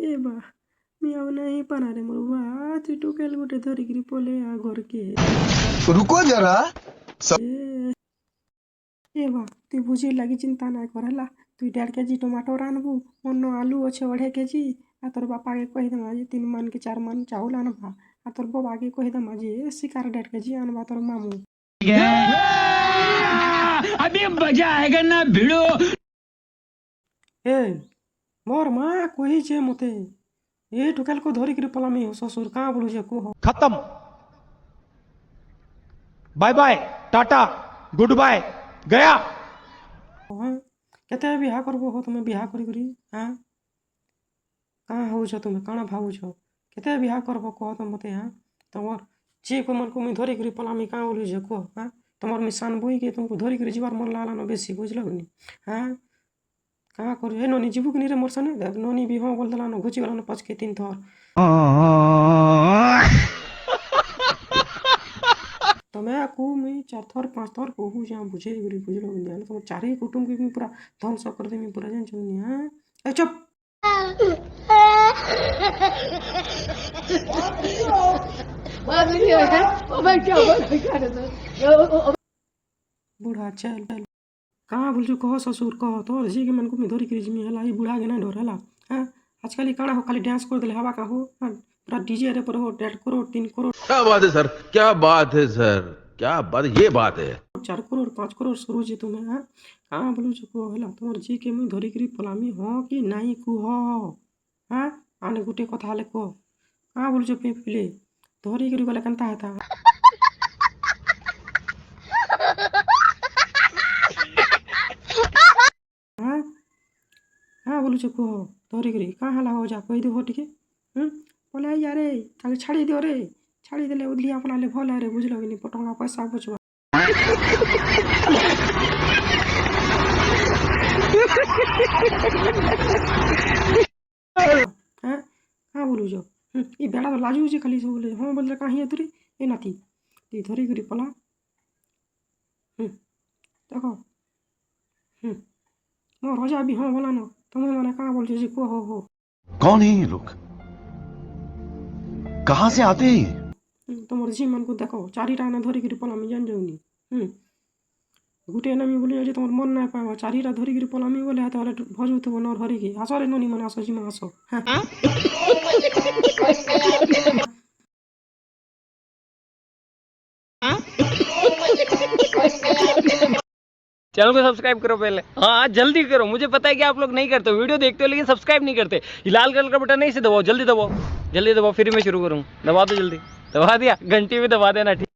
ए बा मी अब नहीं पारे मोर बा तु टोकेल गोटे धरिकी पले आ घर के रुको जरा ए बा तु बुझी लगी चिंता ना करला तु 1.5 केजी टमाटर आनबू मन आलू अच्छे 2.5 केजी आ तोर बापा के कह दम आज 3 मन के 4 मन चावल आनबा आ तोर बाबा के कह दम आज शिकार 1.5 केजी आनबा तोर मामू अभी मजा आएगा ना भिड़ो। ए मोर माँ कही छे मते ए टोकेल को धरिकी पलामी हो ससुर कहाँ बोलू छे को खत्म, bye bye, tata, good bye, गया। हाँ केते बिहा करबो हो तुमे बिहा करी करी हाँ कहाँ हो तुमे काଣା भावुछ केते बिहा करबो कह तो मते हाँ तमर जे को मन को मी धरी करी पलामी कहाँ बोलू छे को हाँ तमर मिसान बोई के तुमको धरी करी जीवार मन लाला न बेसी बुझलो नि हाँ कहाँ कर हे ननी जीवू कि रे मोर सने देख ननी भी हाँ बोल दला न घुची गला न पच के 3 थर तमे को मी 4 थर 5 थर कहू जा बुझे गरी बुझलो नि जान तुम चारे कुटुंब के पूरा ध्वंस कर दे मी पूरा जान छनी हां ए चुप बूढ़ा चल कहाँ बोल कह ससुर कह तोर जी के मन को मी धरी करी जिमी हला ई बूढ़ा के ना डर हला हां आजकल काଣା हो खाली डांस कर देले हवा का हो पूरा डीजे रे पर हो 1.5 करोड़ 3 करोड़ क्या बात है सर, क्या बात है सर, क्या बात, ये बात है 4 करोड़ 5 करोड़ शुरू जे तुम्हें हाँ कहाँ बोलू को हला तुमर जी के मुई धरी करी पलामी हो कि नहीं कुह हाँ आने गुटे कथा हले को कहाँ बोलू पे पिले धरी करी बोले कंता था हाँ हाँ बोलू कह धरी करी कहाँ हला हो जा कह दे टिके बोले यार ताके छाड़ी दियो रे छाड़ी देले उदलिया अपना भल रे बुझलो कि पटंगा पैसा बचवा हाँ बोलू जो ये बेड़ा तो लाजू जे खाली सब बोले हाँ बोल कहीं तुरी ए नाती तु धरी करी पला देखो मो रजा भी हाँ बोला न तुम्हें मैंने कहाँ बोल को हो कौन है ये लोग, कहाँ से आते हैं? तुम जी मन को देखो 4टा ना धरी करी पलामी जान जाऊनी गुटे नामी बोले जे तुम मन ना पावा 4टा धरी करी पलामी बोले ताले भजु तो न धरी की आसो रे ननी मन आसो जी मन आसो चैनल को सब्सक्राइब करो पहले, हाँ जल्दी करो। मुझे पता है कि आप लोग नहीं करते हो, वीडियो देखते हो लेकिन सब्सक्राइब नहीं करते। ये लाल कलर का बटन नहीं से दबाओ, जल्दी दबाओ, जल्दी दबाओ, फिर मैं शुरू करूँ। दबा दो जल्दी, दबा दिया, घंटी भी दबा देना ठीक।